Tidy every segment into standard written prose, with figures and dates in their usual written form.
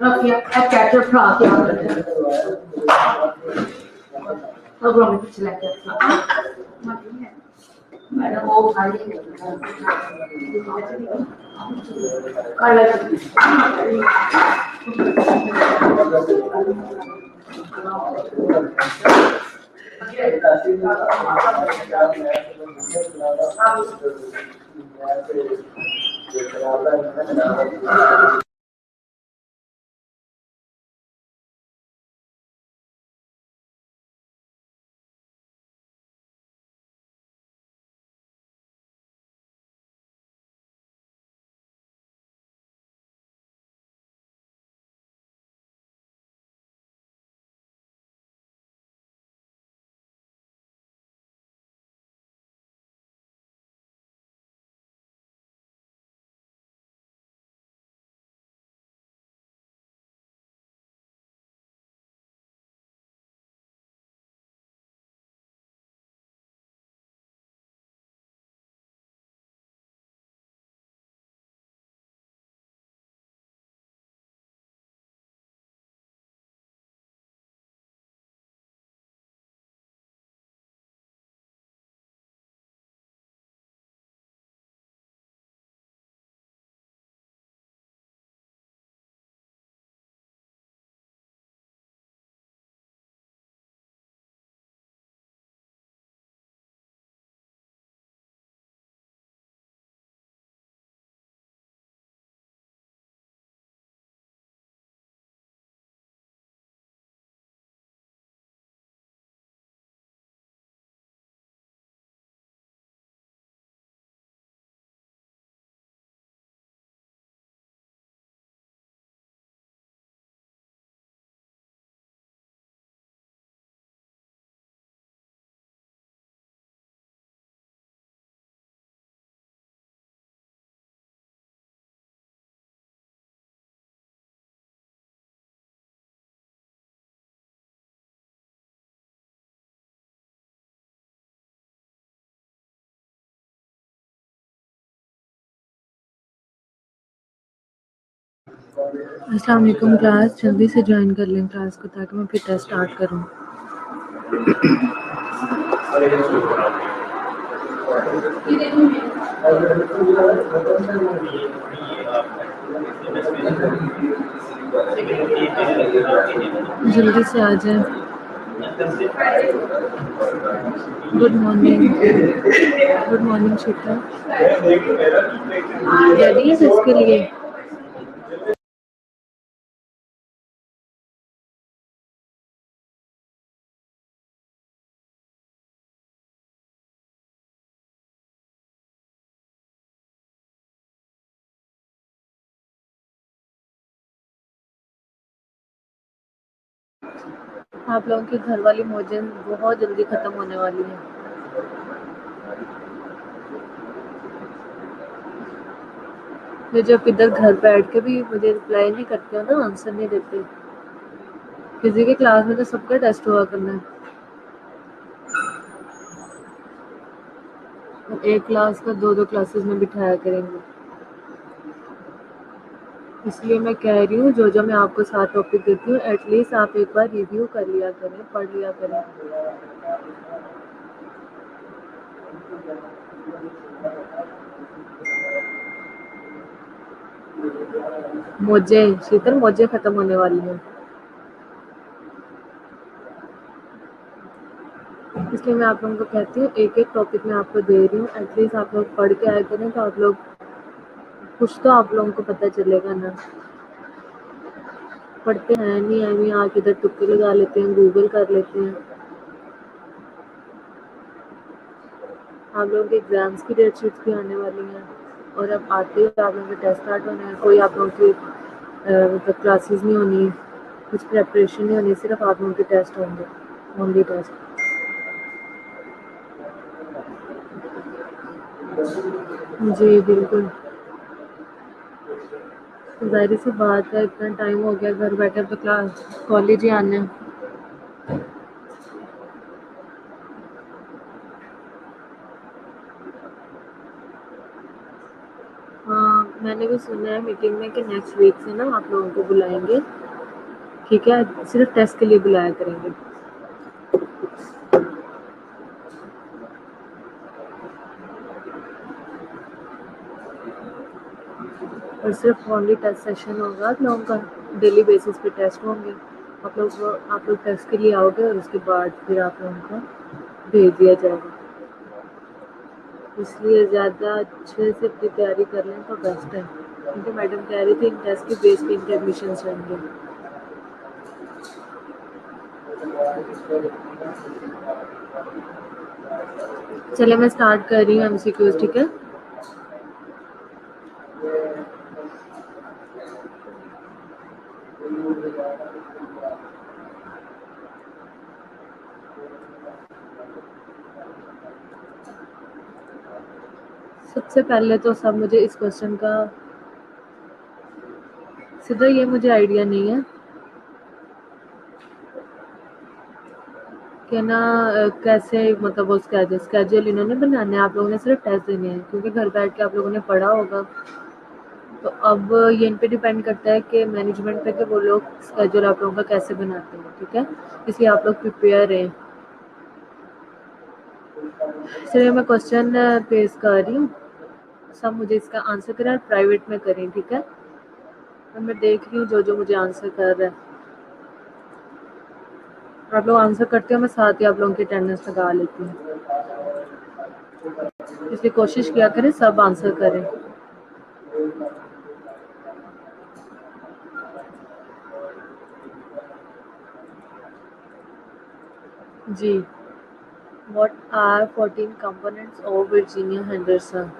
Okay, I got your problem. No problem, it's like that. मैंने वो खाली अस्सलाम वालेकुम क्लास, जल्दी से ज्वाइन कर लें क्लास को ताकि मैं फिर टेस्ट स्टार्ट करूं। जल्दी से आ जाएं। Good morning शीता। रेडी है इसके लिए? आप लोगों की घर वाली मौजें बहुत जल्दी खत्म होने वाली है। मैं जब इधर घर बैठ के भी मुझे रिप्लाई नहीं करते हो ना, आंसर नहीं देते। किसी के क्लास में तो सबका टेस्ट हुआ करना है। एक क्लास का दो क्लासेस में बिठाया करेंगे। इसलिए मैं कह रही हूँ जो मैं आपको 7 टॉपिक देती हूँ एटलीस्ट आप एक बार रिव्यू कर लिया करें, पढ़ लिया करें। शीतल मौजें खत्म होने वाली हैं, इसलिए मैं आप लोगों को कहती हूँ एक टॉपिक मैं आपको दे रही हूँ, एटलीस्ट आप लोग पढ़ के आए करें तो आप लोग कुछ तो आप लोगों को पता चलेगा ना। पढ़ते हैं नहीं है, नहीं आके इधर तुक्के लगा लेते हैं, गूगल कर लेते हैं। आप लोगों के एग्जाम्स की डेट शीट्स भी आने वाली हैं और अब आते ही आप लोगों के टेस्ट स्टार्ट होने हैं। कोई आप लोगों की मतलब क्लासेस नहीं होनी, कुछ प्रेपरेशन नहीं होनी, सिर्फ आप लोगों के टेस्ट होंगे, ओनली टेस्ट। जी बिल्कुल, जाहिर सी बात है, इतना टाइम हो गया घर बैठे, अब तो क्लास कॉलेज ही आना है। हाँ, मैंने भी सुना है मीटिंग में कि नेक्स्ट वीक से ना आप लोगों को बुलाएंगे, ठीक है, सिर्फ टेस्ट के लिए बुलाया करेंगे। और सिर्फ ओनली टेस्ट सेशन होगा आप लोगों का, डेली बेसिस पे टेस्ट होंगे। आप लोग टेस्ट के लिए आओगे और उसके बाद फिर आप लोगों को भेज दिया जाएगा। इसलिए ज़्यादा अच्छे से अपनी तैयारी कर लें तो बेस्ट है, क्योंकि मैडम कह रही थी इन टेस्ट के बेस पे इनके एडमिशन रहेंगे। चलिए मैं स्टार्ट कर रही हूँ एमसीक्यूज, ठीक है। सबसे पहले तो सब मुझे इस क्वेश्चन का सीधा ये मुझे आइडिया नहीं है कि ना कैसे मतलब वो स्केड्यूल इन्होंने बनाने हैं, आप लोगों ने सिर्फ टेस्ट देने हैं, क्योंकि घर बैठ के आप लोगों ने पढ़ा होगा। तो अब ये इन पे डिपेंड करता है कि मैनेजमेंट पे कि वो लोग स्केड्यूल आप लोगों का कैसे बनाते हैं, ठीक है। इसलिए आप लोग प्रिपेयर रहें। चलिए मैं क्वेश्चन पेश कर रही हूँ, सब मुझे इसका आंसर करें और प्राइवेट में करें, ठीक है। और मैं देख रही हूँ जो जो मुझे आंसर कर रहा है, आप लोग आंसर करते हो मैं साथ ही आप लोगों की अटेंडेंस लगा लेती हूँ, इसलिए कोशिश किया करें सब आंसर करें। जी, what are 14 components of Virginia Henderson.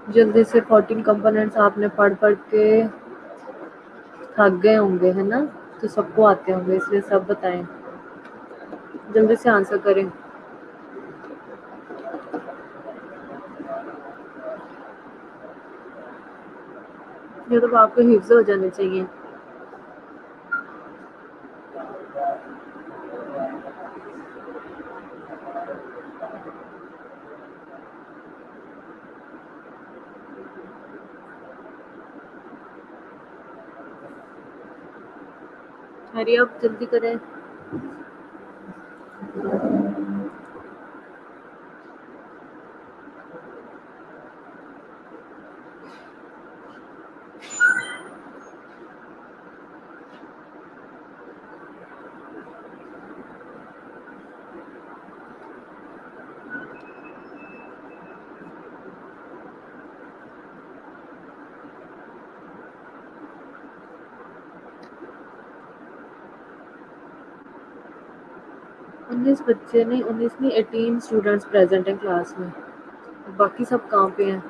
जल्दी से 14 कंपोनेंट्स आपने पढ़ पढ़ के थक गए होंगे, है ना, तो सबको आते होंगे, इसलिए सब बताएं, जल्दी से आंसर करें। ये तो आपको हिफ्ज हो जाने चाहिए। हरी आप जल्दी करें। उन्नीस बच्चे नहीं, 19 नहीं, 18 स्टूडेंट्स प्रेजेंट हैं क्लास में, बाकी सब कहाँ पे हैं।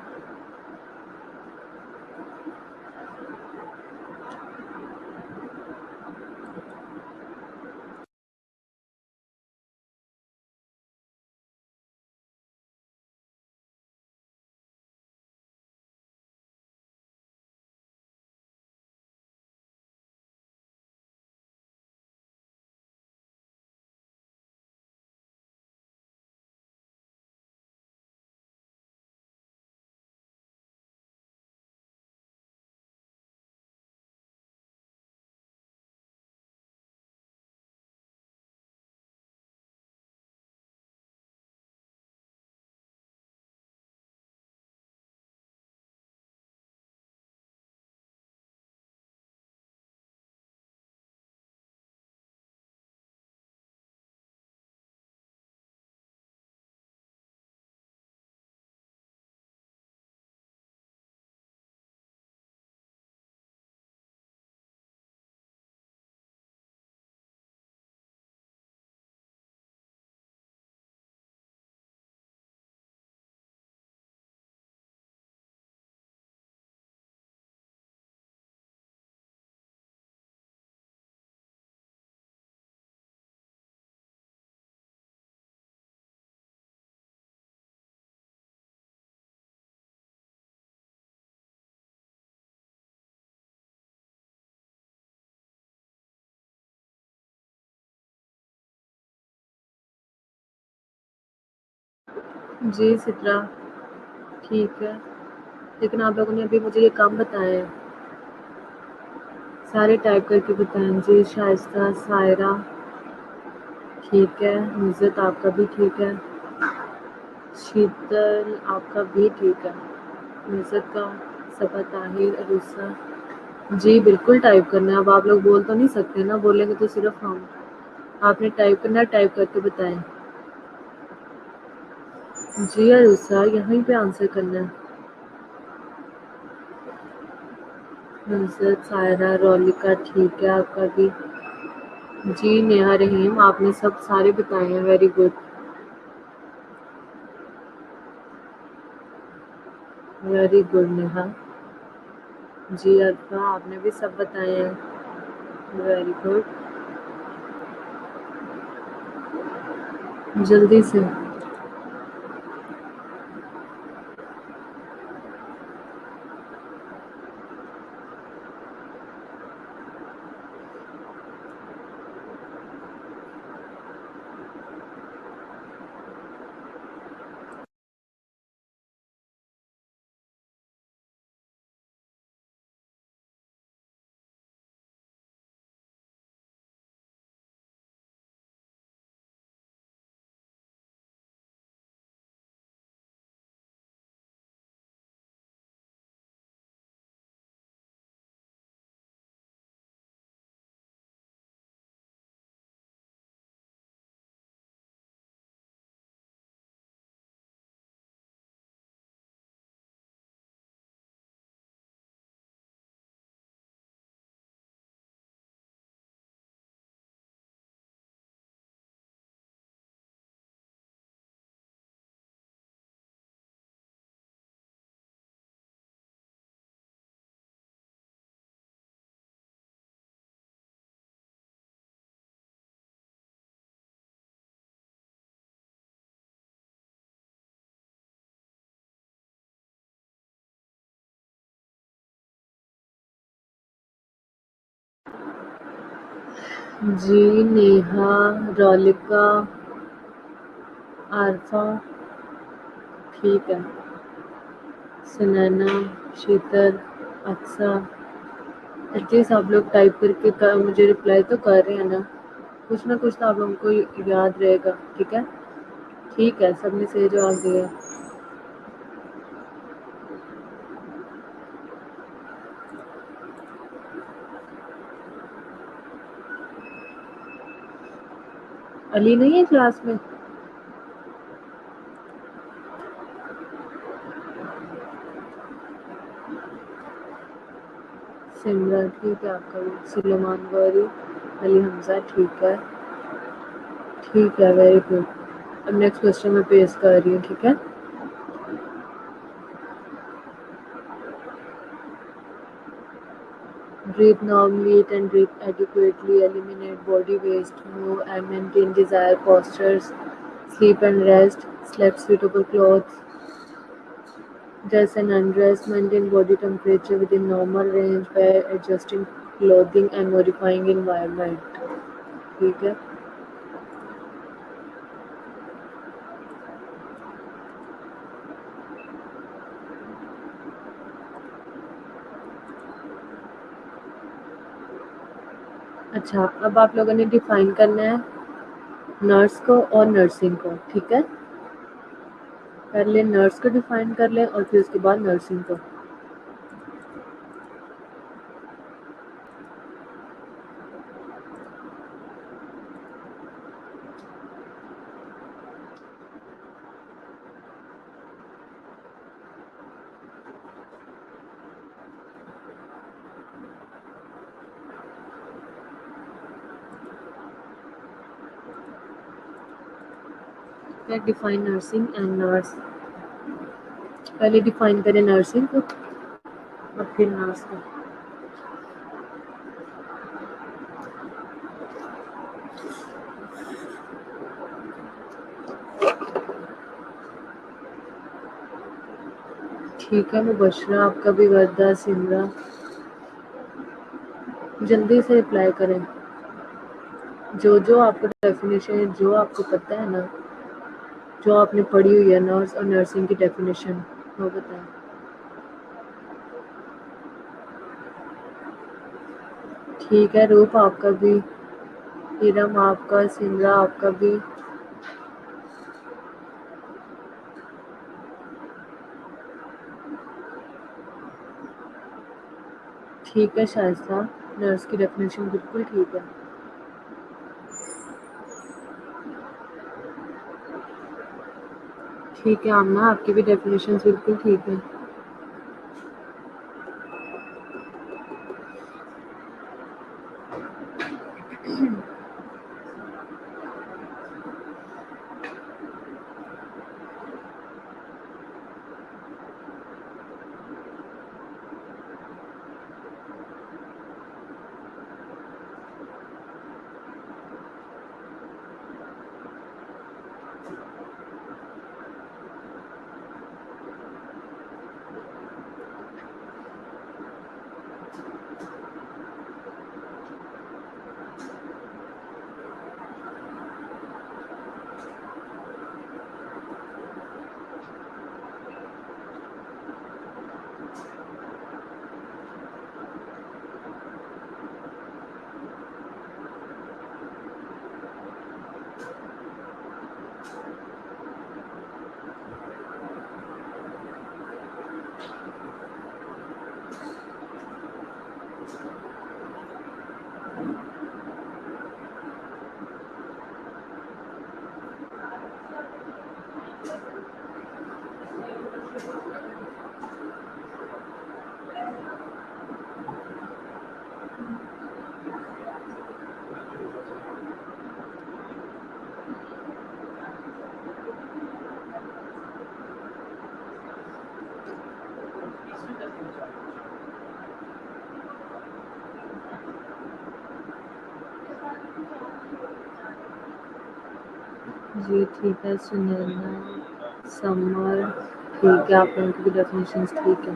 जी सित्रा, ठीक है। लेकिन आप लोगों ने अभी मुझे ये काम बताए हैं, सारे टाइप करके बताएं जी। शाइस्ता, सायरा ठीक है, नुज़रत आपका भी ठीक है, शीतल आपका भी ठीक है, नुज़रत का, सबा, ताहिर, अरूसा जी बिल्कुल टाइप करना है। अब आप लोग बोल तो नहीं सकते ना, बोलेंगे तो सिर्फ हम। आपने टाइप करना है, टाइप करके बताएं जी। अरूसा यहीं पे आंसर करना है। नुज़रत, सायरा, रोलिका ठीक है आपका भी जी। नेहा, रहीम आपने सब सारे बताए हैं, very good, very good Neha ji. Arfa आपने भी सब बताए हैं, वेरी गुड, जल्दी से। जी नेहा, रोलिका, आरफा ठीक है, सुनैना, शीतल, अक्सा, एटलीस्ट आप लोग टाइप करके मुझे रिप्लाई तो कर रहे हैं ना, कुछ ना कुछ तो आप लोगों को याद रहेगा। ठीक है, ठीक है, सबने सही जवाब दिया। अली नहीं है क्लास में? सिमरन ठीक है आपका भी, सुलेमान गौरी, अली हमजा ठीक है, ठीक है, वेरी गुड। अब नेक्स्ट क्वेश्चन मैं पेश कर रही हूँ, ठीक है। Breathe normally, eat and drink adequately, eliminate body waste, move and maintain desired postures, sleep and rest, select suitable clothes, dress and undress, maintain body temperature within normal range by adjusting clothing and modifying environment. ठीक है, अच्छा अब आप लोगों ने define करना है nurse को और नर्सिंग को, ठीक है। पहले नर्स को डिफाइन कर लें और फिर उसके बाद नर्सिंग को। डिफाइन नर्सिंग एंड नर्स, पहले डिफाइन करें नर्सिंग को और फिर नर्स को। ठीक है, मुबशरा आपका भी, वर्दा, सिमरा जल्दी से रिप्लाई करें। जो आपको डेफिनेशन है, जो आपको पता है ना, जो आपने पढ़ी हुई है नर्स और नर्सिंग की डेफिनेशन, वो बताएं। ठीक है, रूप आपका भी, इरम आपका, सिमरा आपका भी। ठीक है शाइस्ता, नर्स की डेफिनेशन बिल्कुल ठीक है। ठीक है आमना, आपकी भी डेफिनेशन बिल्कुल ठीक है। जी ठीक है, सुनैना, समर, ठीक है, आप लोगों की भी डेफिनेशन ठीक है।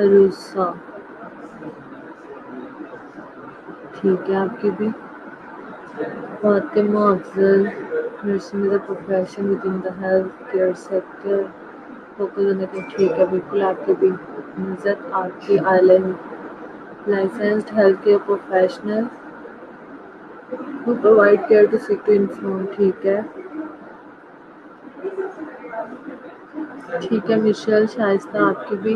अरुसा, ठीक है आपकी भी। Fatima Afzal, nursing is a profession with in the health care sector, focus on the, ठीक है बिल्कुल आपकी भी। इज्जत आपकी, island licensed health care professional who provide care to sick to inform, ठीक है। ठीक है मिशेल, शाइस्ता आपकी भी।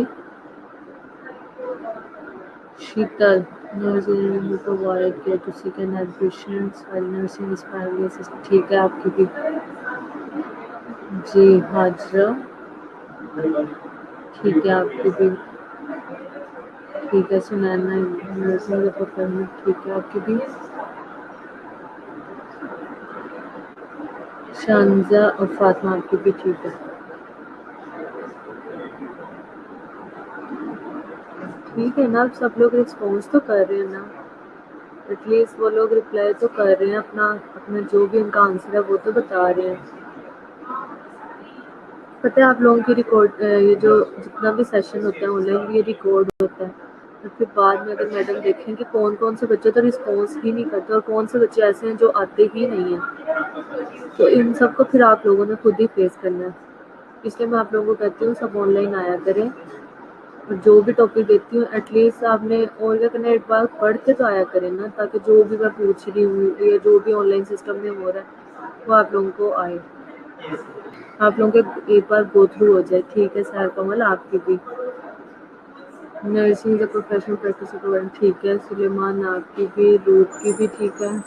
शीतल, nursing who provide care to sick and health patients while nursing is primary assistant, ठीक है आपकी भी। जी हाजरा, ठीक है आपकी भी। ठीक है सुनैना, नर्सिंग प्रोफेशनल, ठीक है आपकी भी। शानजा और फातिमा आपकी भी ठीक है। ठीक है ना, अब सब लोग रिस्पॉन्स तो कर रहे हैं ना, एटलीस्ट वो लोग रिप्लाई तो कर रहे हैं, अपना अपना जो भी उनका आंसर है वो तो बता रहे हैं। पता है आप लोगों की रिकॉर्ड, ये जो जितना भी सेशन होता है ऑनलाइन ये रिकॉर्ड होता है, और फिर बाद में अगर मैडम देखें कि कौन कौन से बच्चे तो रिस्पॉन्स ही नहीं करते और कौन से बच्चे ऐसे हैं जो आते ही नहीं हैं, तो इन सबको फिर आप लोगों ने खुद ही फेस करना है। इसलिए मैं आप लोगों को कहती हूँ सब ऑनलाइन आया करें, और जो भी टॉपिक देती हूँ एटलीस्ट आपने और क्या करना है, एक बार पढ़ के तो आया करें ना, ताकि जो भी मैं पूछ रही हूँ या जो भी ऑनलाइन सिस्टम में हो रहा है वो आप लोगों को आए, आप लोगों के एक बार गो थ्रू हो जाए। ठीक है सर कमल, आपकी भी। Nursing the professional practice provide, ठीक है। सुलेमान आपकी भी, रूप की भी ठीक है।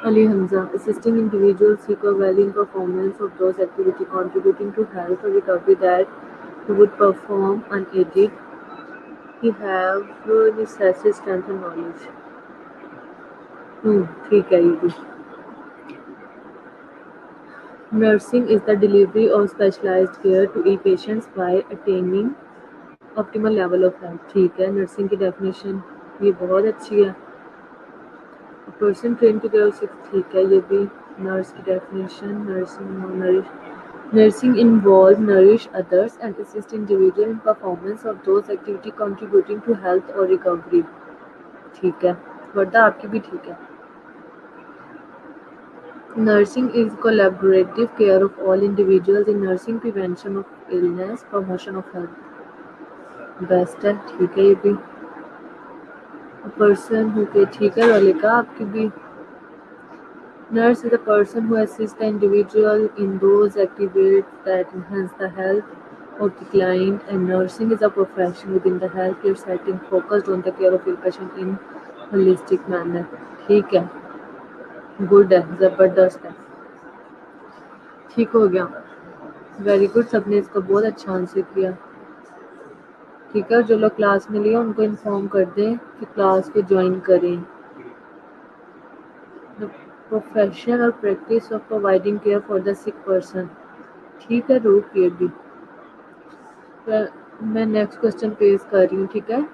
Ali Hamza, assisting individuals seek a well-being performance of those activity contributing to health or recovery that he would perform unaided. He have necessary strength and knowledge. ठीक है ये भी। Nursing is the delivery of specialized care to ill patients by attaining optimal level of health, ठीक है। Nursing की definition ये बहुत अच्छी है। Person train to care sick, ठीक है ये भी। नर्स की definition, nursing involve nourish others and assist individual in performance of those activity contributing to health और रिकवरी, ठीक है। वर्दा आपकी भी ठीक है। Nursing is collaborative care of all individuals in nursing, prevention of illness, promotion of health, best है, ठीक है ये भी। पर्सन हु के, ठीक है रोलिका आपकी भी। Nurse is a person who assists the individual in those activities that enhance the health of the client, and nursing is a profession within the healthcare setting focused on the care of ill patient in holistic manner. ठीक है, good है, जबरदस्त है, ठीक हो गया, very good, सबने इसका बहुत अच्छा आंसर किया। ठीक है, जो लोग क्लास में लिए उनको इन्फॉर्म कर दें कि क्लास को ज्वाइन करें। The profession or practice of providing care for the sick person। ठीक है रूप, ये भी। मैं नेक्स्ट क्वेश्चन पेश कर रही हूँ, ठीक है।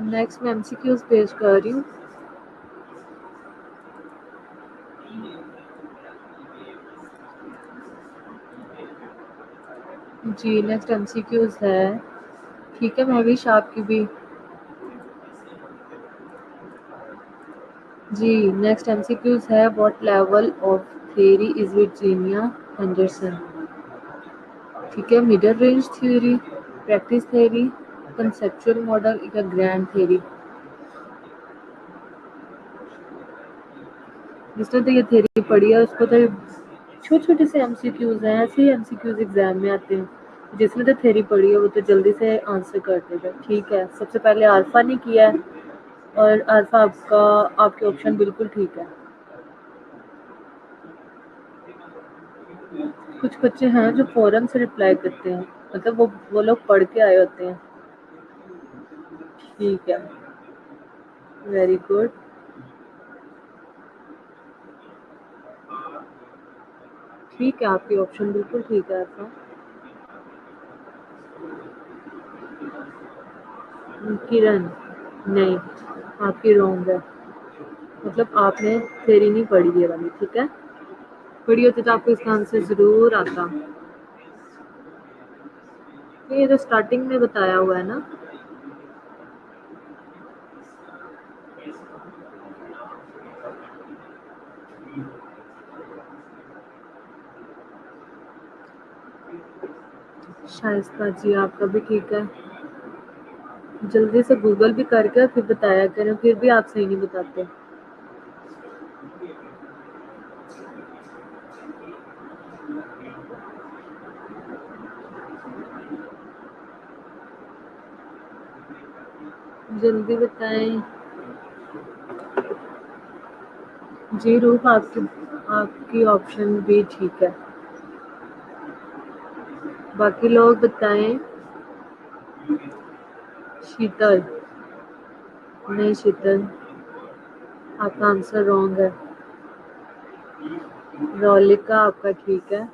नेक्स्ट मैं एमसीक्यूज पेश कर रही हूँ। जी नेक्स्ट एमसीक्यूज है, ठीक है महविश आपकी भी। जी नेक्स्ट एमसीक्यूज है, what level of theory is Virginia Anderson. ठीक है, middle range theory, practice theory, conceptual model या ग्रैंड थ्योरी। जिसने तो ये थ्योरी पढ़ी है उसको तो छोटे छोटे से एमसीक्यूज हैं, ऐसे ही एमसीक्यूज एग्जाम में आते हैं। जिसने तो थ्योरी पढ़ी है वो तो जल्दी से आंसर कर देगा। ठीक है, सबसे पहले अल्फा ने किया है और अल्फा आपका, आपके ऑप्शन बिल्कुल ठीक है। कुछ बच्चे हैं जो फौरन से रिप्लाई करते हैं, मतलब वो लोग पढ़ के आए होते हैं। ठीक है, वेरी गुड। ठीक है, आपकी ऑप्शन बिल्कुल ठीक है अल्फा। किरण, नहीं आपकी रॉन्ग है, मतलब आपने थ्योरी नहीं पढ़ी ये वाली। ठीक है, पढ़ी होती तो आपको इसका आंसर जरूर आता। ये तो स्टार्टिंग में बताया हुआ है ना। शाइस्ता जी आपका भी ठीक है, जल्दी से गूगल भी करके फिर बताया करें, फिर भी आप सही नहीं बताते। जल्दी बताएं जी। रूप आपकी ऑप्शन भी ठीक है, बाकी लोग बताएं। शीतल, नहीं शीतल आपका आंसर रॉन्ग है। रौलिका आपका ठीक है।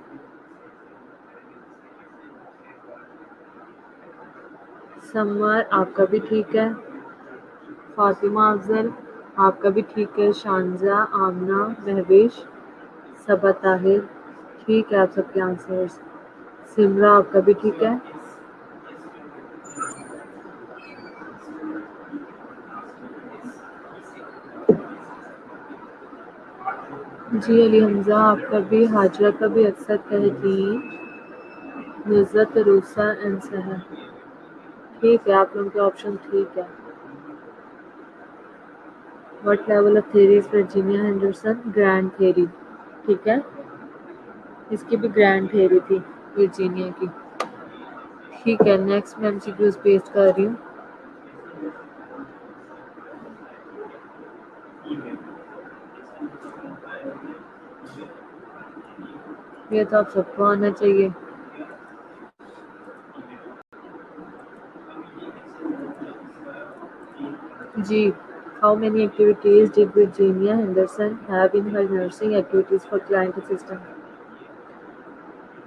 समर आपका भी ठीक है। फातिमा अफजल आपका भी ठीक है। शानजा, आमना, महविश, सबा ताहिर, ठीक है आप सबके आंसर्स। सिमरा आपका भी ठीक है। जी अली हमजा आपका भी, हाजरा का भी, अक्सर तहजीन, नुज़रत, रूसा एंड सहर। ठीक है, आप लोगों के ऑप्शन ठीक है। What level of theory is Virginia Anderson, grand theory. ठीक है, इसकी भी ग्रैंड थ्योरी थी वर्जीनिया की। ठीक है, नेक्स्ट मैं एमसीक्यूज पेस्ट कर रही हूँ। ये तो आप सबको आना चाहिए। जी, how many activities did Virginia Henderson have in her nursing activities for client assistant?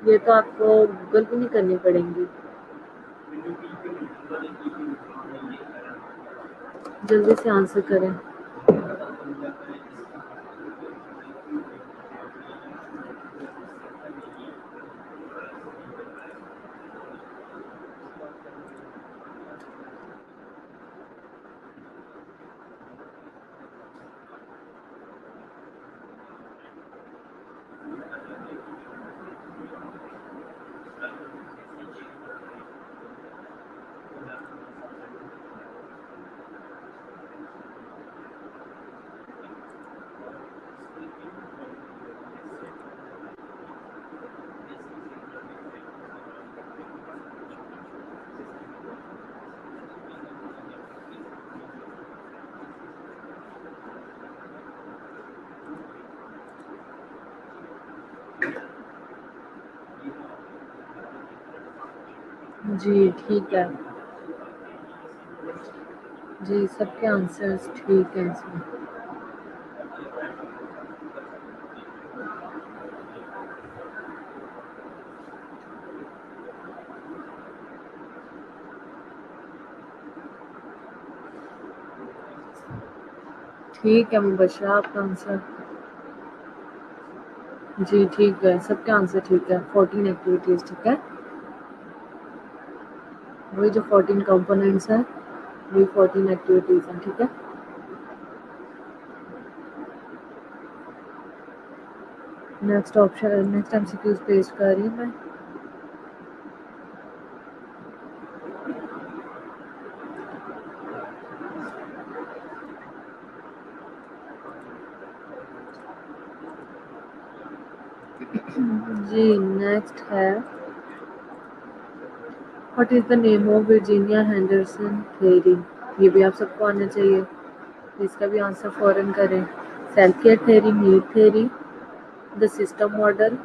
ये तो आपको गूगल भी नहीं करनी पड़ेंगी, जल्दी से आंसर करें। जी ठीक है। जी सबके आंसर्स ठीक हैं इसमें। ठीक है मुबशरा आपका आंसर। जी ठीक है, सबके आंसर ठीक है। 14 एक्टिविटीज ठीक है। वही जो 14 कंपोनेंट्स हैं वही 14 एक्टिविटीज हैं ठीक है। Next option next MCQs paste कर रही हूँ मैं। जी नेक्स्ट है what is the name of Virginia Henderson theory. ये भी आप सबको आना चाहिए, इसका भी आंसर फौरन करें। Self care theory, need theory, the system model,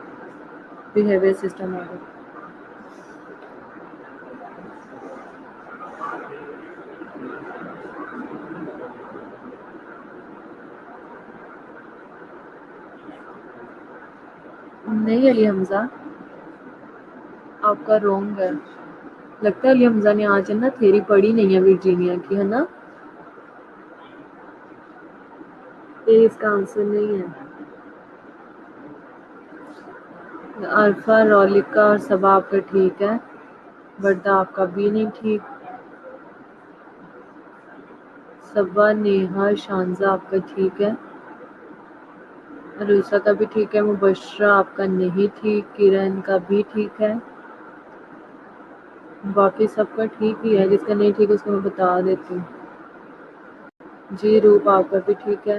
behaviour system model. नहीं अली हमजा, आपका रॉन्ग है। लगता है अली हमजा ने आज ना थ्योरी पढ़ी नहीं है वर्जीनिया की, है ना। ये इसका आंसर नहीं है। अल्फा रोलिका और सबा आपका ठीक है, वर्दा आपका भी नहीं ठीक। सबा, नेहा, शानजा आपका ठीक है। रूसा का भी ठीक है। मुबशरा आपका नहीं ठीक। किरण का भी ठीक है। बाकी सबका ठीक ही है, जिसका नहीं ठीक उसको मैं बता देती हूँ। जी रूप आपका भी ठीक है।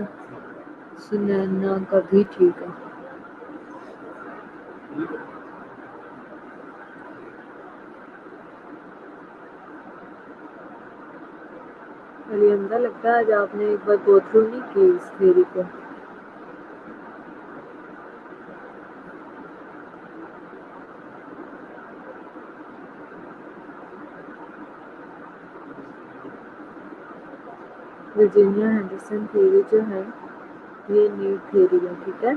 सुनैना का भी ठीक है। अली हमजा, लगता है आज आपने एक बार गो थ्रू नहीं की इस थ्योरी को। वर्जीनिया हेंडरसन थ्योरी जो है ये नीड थ्योरी है ठीक है।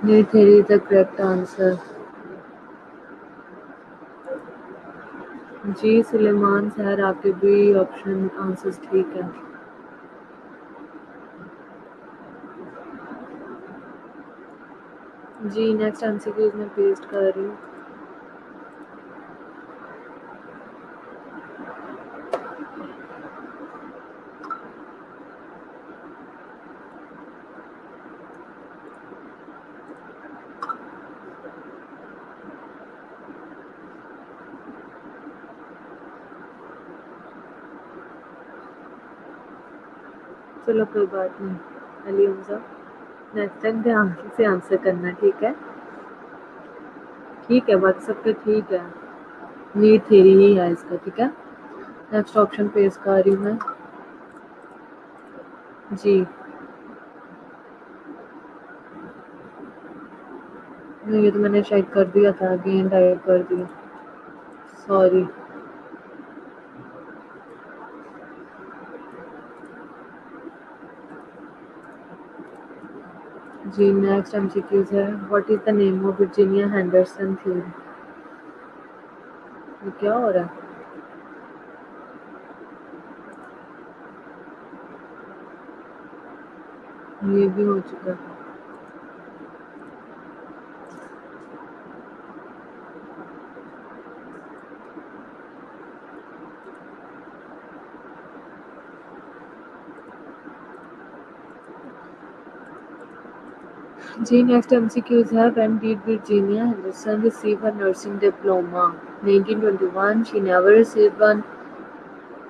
Need theory is the correct answer. जी सुलेमान सर आपके भी ऑप्शन आंसर्स ठीक है। जी नेक्स्ट एमसीक्यूज में पेस्ट कर रही हूँ। चलो कोई बात नहीं अली हमजा, नेक्स्ट टाइम ध्यान से आंसर करना ठीक है। ठीक है, बाकी सबका ठीक है। नीड थ्योरी ही है इसका ठीक है। नेक्स्ट ऑप्शन पेश कर रही हूँ मैं। जी नहीं, ये तो मैंने शायद कर दिया था, अगेन टाइप कर दिया, सॉरी। जी नेक्स्ट एमसीक्यूज है what is the name of Virginia Henderson theory. ये क्या हो रहा है। ये भी हो चुका है। जी नेक्स्ट एमसीक्यूज है when did Virginia Henderson receive a nursing diploma. 1921, she never received one.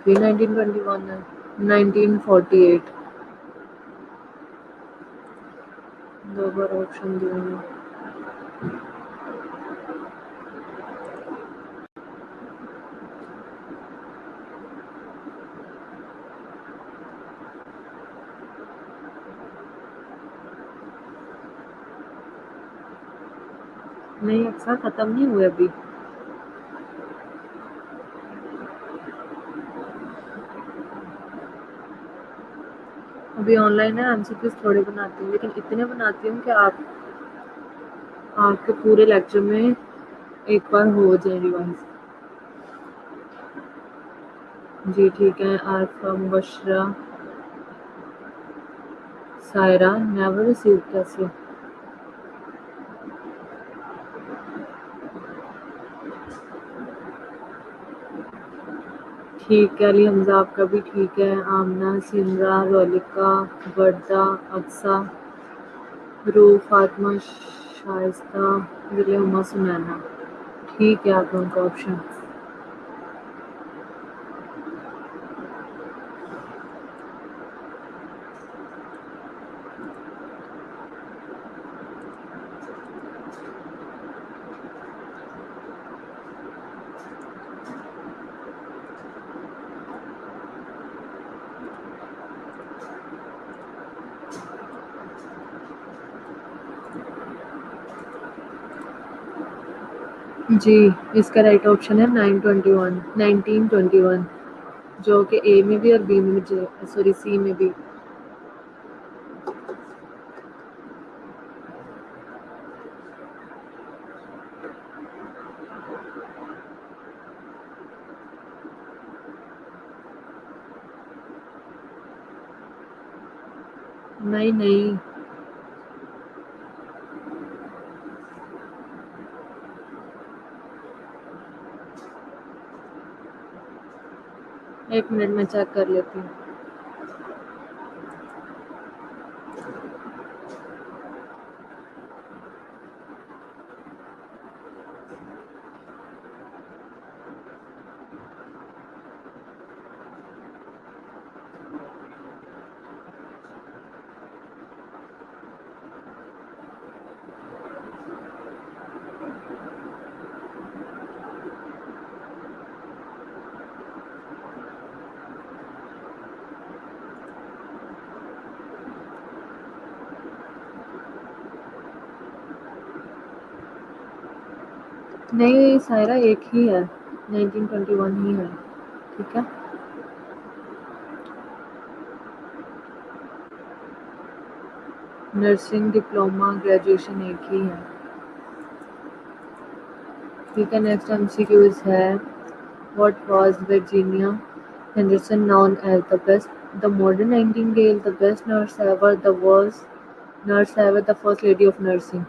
फिर 1921 है। 1948। दो बार ऑप्शन दिए हैं। नहीं अक्सर खत्म नहीं हुए अभी। अभी ऑनलाइन है, एमसीक्यूज थोड़े बनाती हूँ, लेकिन इतने बनाती हूँ कि आपके पूरे लेक्चर में एक बार हो जाए रिवाइज। जी ठीक है। आरफा, मुबशरा, सायरा, नेवर रिसीव कैसे? ठीक है। अली हमजा आपका भी ठीक है। आमना, सिमरा, रोलिका, वर्दा, अक्सा, रू, फातिमा, शाइस्ता, जुलेमा, सुनैना। ठीक है आप लोगों का ऑप्शन। जी इसका राइट ऑप्शन है 1921 जो कि ए में भी और बी में भी, सॉरी सी में भी। नहीं नहीं, एक मिनट में चेक कर लेती हूँ। नहीं सायरा एक ही है, 1921 ही है। ठीक है। नर्सिंग डिप्लोमा ग्रेजुएशन एक ही है। ठीक है। नेक्स्ट एमसीक्यूज है what was Virginia Henderson known as the modern Nightingale, the best nurse ever, the worst nurse ever, the first lady of nursing.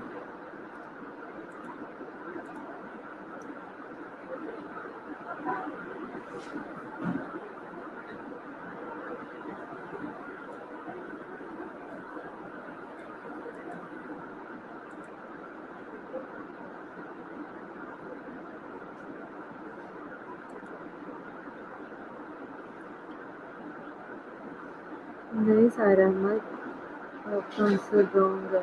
नहीं सायरा अहमद, आपका आंसर रॉन्ग है।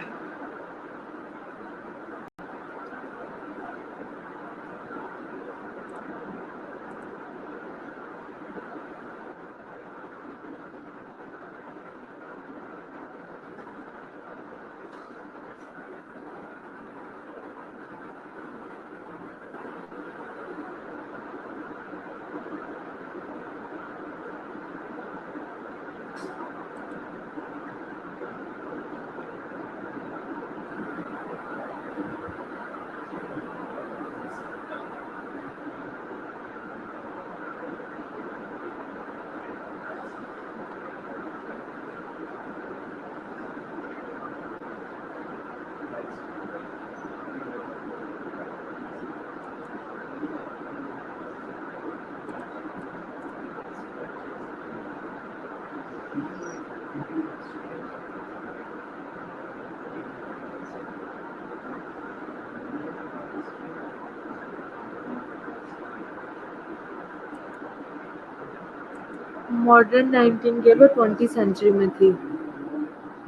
मॉडर्न नाइटिंगेल वो 20वीं सेंचुरी में थी,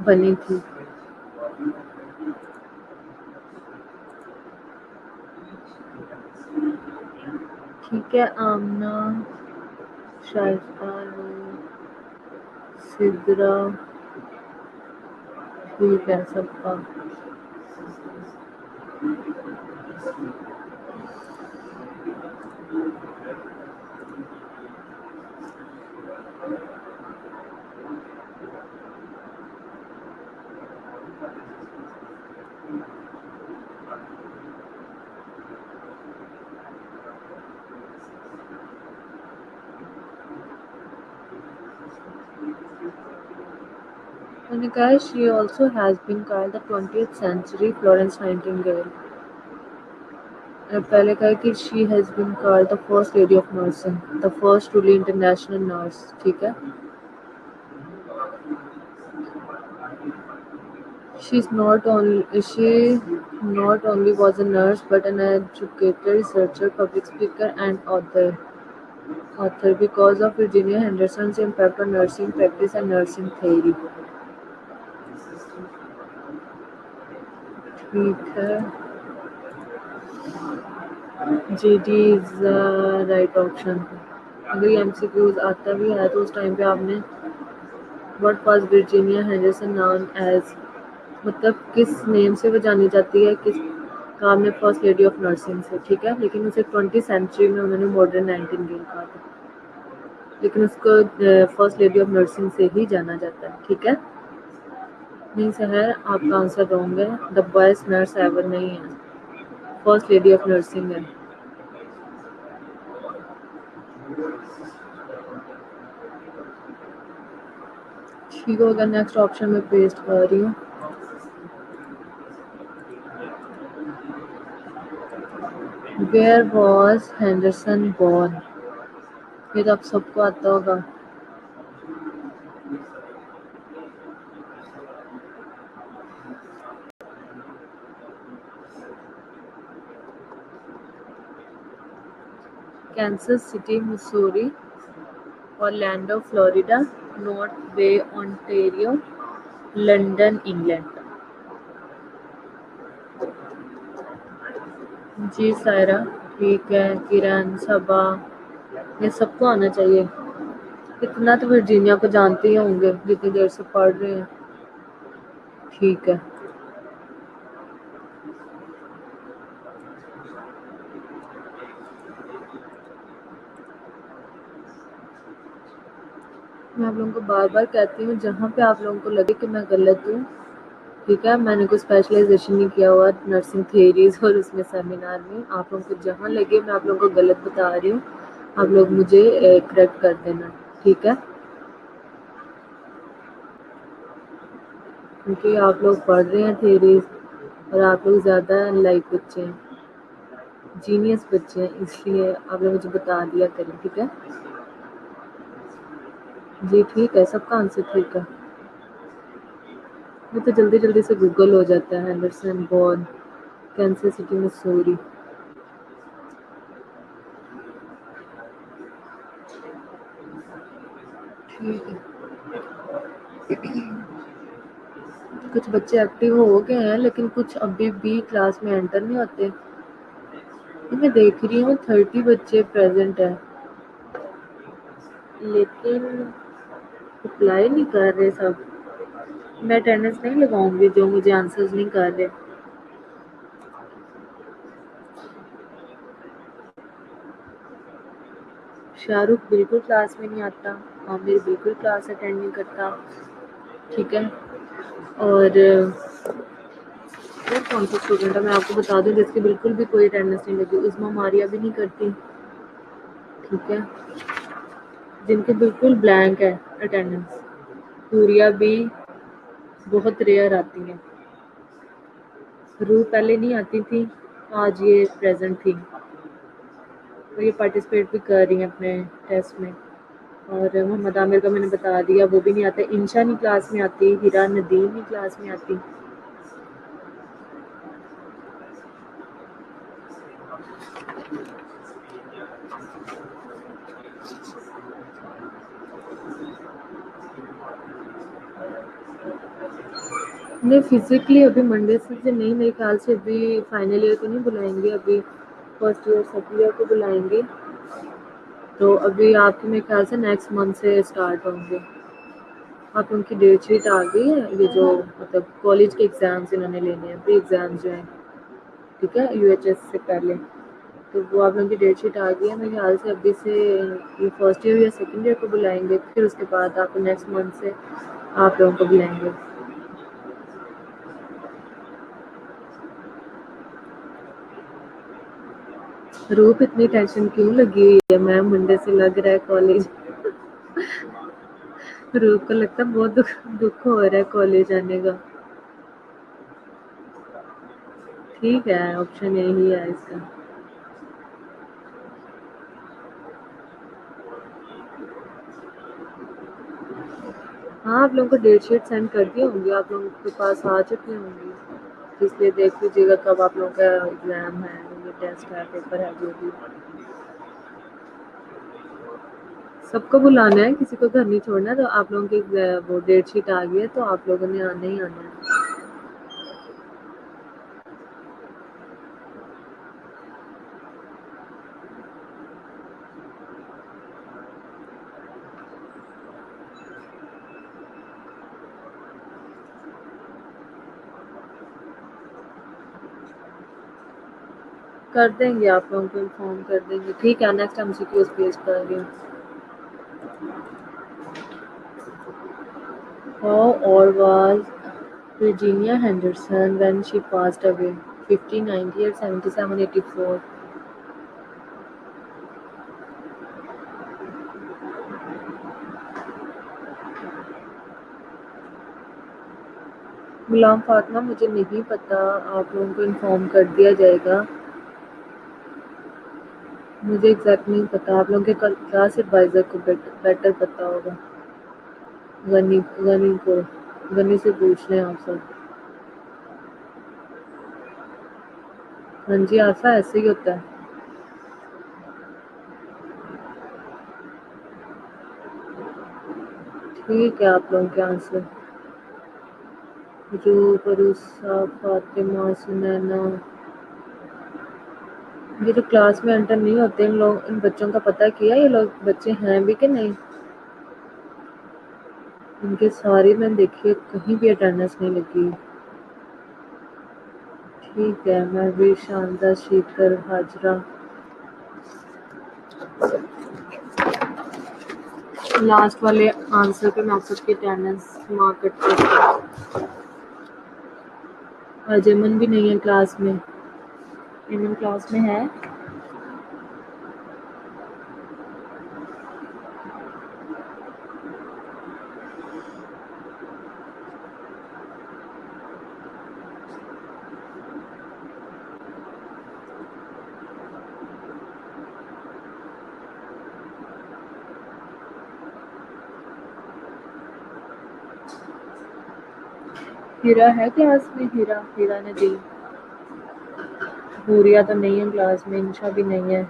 बनी थी। ठीक है। आमना, शाइस्ता, सिद्रा, ठीक है सबका। मैंने कहा she also has been called the 20th century Florence Nightingale. पहले कहा कि she has been called the first lady of nursing, the first truly international nurse. ठीक है. She not only was a nurse but an educator, researcher, public speaker, and author because of Virginia Henderson's impact on nursing practice and nursing theory. ठीक है. GD is the right option. अगर ये MCQs आता भी है तो उस time पे आपने What was Virginia Henderson known as, मतलब किस नेम से वो जानी जाती है, किस काम में फर्स्ट लेडी ऑफ नर्सिंग से. ठीक है, लेकिन उसे 20th सेंचुरी में उन्होंने मॉडर्न नाइटिंगेल कहा था, लेकिन उसको फर्स्ट लेडी ऑफ नर्सिंग से ही जाना जाता है. ठीक है. नहीं सहर, आपका आंसर रॉन्ग है. द बेस्ट नर्स एवर नहीं है, फर्स्ट लेडी ऑफ नर्सिंग है. ठीक होगा, नेक्स्ट ऑप्शन में पेस्ट कर रही हूँ. वेयर वॉज हेंडरसन बॉर्न, ये तो आप सबको आता होगा. Kansas City, Missouri, Orlando, Florida, North Bay, Ontario, London, England. जी सायरा, ठीक है. किरण, सबा, ये सबको आना चाहिए. इतना तो वर्जीनिया को जानते ही होंगे जितनी देर से पढ़ रहे हैं. ठीक है. मैं आप लोगों को बार बार कहती हूँ, जहाँ पे आप लोगों को लगे कि मैं गलत हूँ, ठीक है, मैंने कोई स्पेशलाइजेशन नहीं किया हुआ नर्सिंग थियरीज और उसमें सेमिनार में. आप लोगों को जहाँ लगे मैं आप लोगों को गलत बता रही हूँ, आप लोग मुझे करेक्ट कर देना. ठीक है, क्योंकि आप लोग पढ़ रहे हैं थियरीज और आप लोग ज़्यादा लाइक बच्चे हैं, जीनियस बच्चे हैं, इसलिए आप लोग मुझे बता दिया करें. ठीक है जी. ठीक है, सबका आंसर ठीक है. ये तो जल्दी जल्दी से गूगल हो जाता है. Henderson born, Kansas city, Missouri. ठीक है. कुछ बच्चे एक्टिव हो गए हैं लेकिन कुछ अभी भी क्लास में एंटर नहीं होते. मैं देख रही हूँ 30 बच्चे प्रेजेंट हैं लेकिन अप्लाई नहीं कर रहे सब. मैं अटेंडेंस नहीं लगाऊंगी जो मुझे आंसर्स नहीं कर रहे. शाहरुख बिल्कुल क्लास में नहीं आता, आमिर बिल्कुल क्लास अटेंड नहीं करता. ठीक है. और कौन सा स्टूडेंट है मैं आपको बता दूं जिसकी बिल्कुल भी कोई अटेंडेंस नहीं लगी. उस्मा मारिया भी नहीं करती. ठीक है, जिनके बिल्कुल ब्लैंक है अटेंडेंस. सूर्या भी बहुत रेयर आती है. रू पहले नहीं आती थी, आज ये प्रेजेंट थी और ये पार्टिसिपेट भी कर रही है अपने टेस्ट में. और मोहम्मद आमिर का मैंने बता दिया, वो भी नहीं आता. इंशा नहीं क्लास में आती, हिरा नदीम नहीं क्लास में आती. नहीं, फिजिकली अभी मंडे से नहीं, मेरे ख्याल से अभी फाइनल ईयर को नहीं बुलाएंगे, अभी फर्स्ट ईयर सेकेंड ईयर को बुलाएंगे. तो अभी आपके मेरे ख्याल से नेक्स्ट मंथ से स्टार्ट होंगे. आप उनकी डेट शीट आ गई है, ये जो मतलब कॉलेज के एग्ज़ाम्स इन्होंने लेने हैं, प्री एग्ज़ाम्स जो हैं. ठीक है, UHS से पहले, तो वो आप लोगों की डेट शीट आ गई है. मेरे ख्याल से अभी से ये फर्स्ट ईयर या सेकेंड ईयर को बुलाएंगे, फिर उसके बाद आपको नेक्स्ट मंथ से आप लोगों को बुलाएंगे. रूप इतनी टेंशन क्यों लगी हुई है मैम, मंडे से लग रहा है कॉलेज. रूप को लगता है बहुत दुख हो रहा है कॉलेज आने का। ठीक है, ऑप्शन यही है इसका। हाँ, आप लोगों को डेट शीट सेंड कर दी होंगी, आप लोगों के पास आ चुकी होंगी, इसलिए देख लीजिएगा कब आप लोगों का एग्जाम है, ये टेस्ट है, पेपर है, जो भी। सबको बुलाना है, किसी को घर नहीं छोड़ना है। तो आप लोगों की वो डेट शीट आ गई है, तो आप लोगों ने आना ही आना है। कर देंगे, आप लोगों को इन्फॉर्म कर देंगे। ठीक है, नेक्स्ट एमसीक्यूज पेश कर रही हूँ। How old was Virginia Henderson when she passed away? 50, 90 or 77, 84? गुलाम फातिमा, मुझे नहीं पता, आप लोगों को इन्फॉर्म कर दिया जाएगा। मुझे एग्जैक्ट नहीं पता, आप लोगों के क्लास एडवाइजर को बेटर पता होगा। गनी से पूछ लें आप सब। हाँ जी, आशा ऐसे ही होता है। ठीक है, आप लोगों के आंसर। जो परूसा, फातिमा, सुनैना, ये जो क्लास में एंटर नहीं होते इन बच्चों का पता किया ये लोग बच्चे हैं भी कि नहीं। इनके सारे मैंने देखिए कहीं भी अटेंडेंस नहीं लगी। ठीक है, मैं भी शानदार शीतकर हाजरा। लास्ट वाले आंसर पे मैं आप सबकी अटेंडेंस मार्क करती हूँ। आज अमन भी नहीं है क्लास में। अमन क्लास में है? हीरा है क्लास में? हीरा नदीम। हूरिया तो नहीं है क्लास में, इंशा भी नहीं है।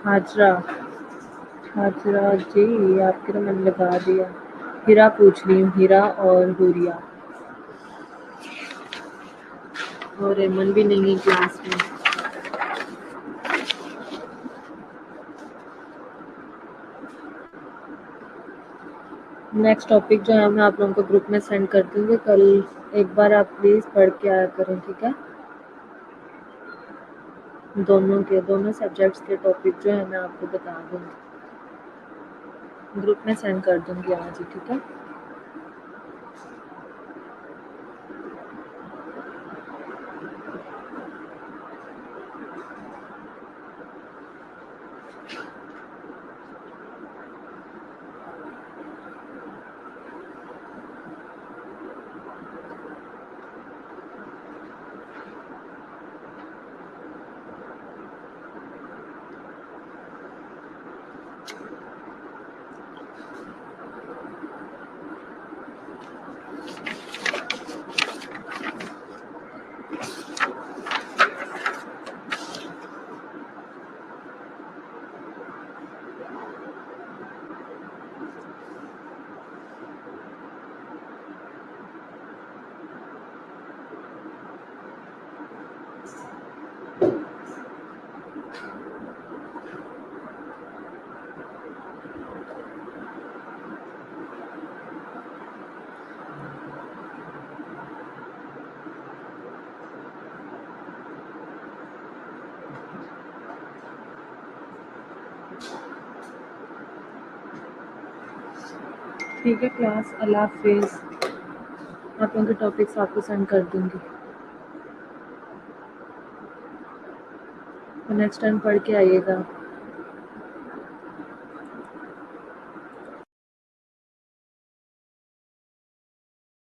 हाजरा जी, आपके तो मैंने लगा दिया। हीरा पूछ रही हूँ, हीरा और हूरिया। और एमन भी नहीं है क्लास में। नेक्स्ट टॉपिक जो है मैं आप लोगों को ग्रुप में सेंड कर दूँगी कल। एक बार आप प्लीज़ पढ़ के आया करें, ठीक है? दोनों सब्जेक्ट्स के टॉपिक जो है मैं आपको बता दूँगी, ग्रुप में सेंड कर दूँगी आज ही, ठीक है? ठीक है क्लास, अल्लाह हाफिज़। आप लोगों के टॉपिक्स आपको सेंड कर दूंगी, तो नेक्स्ट टाइम पढ़ के आइएगा।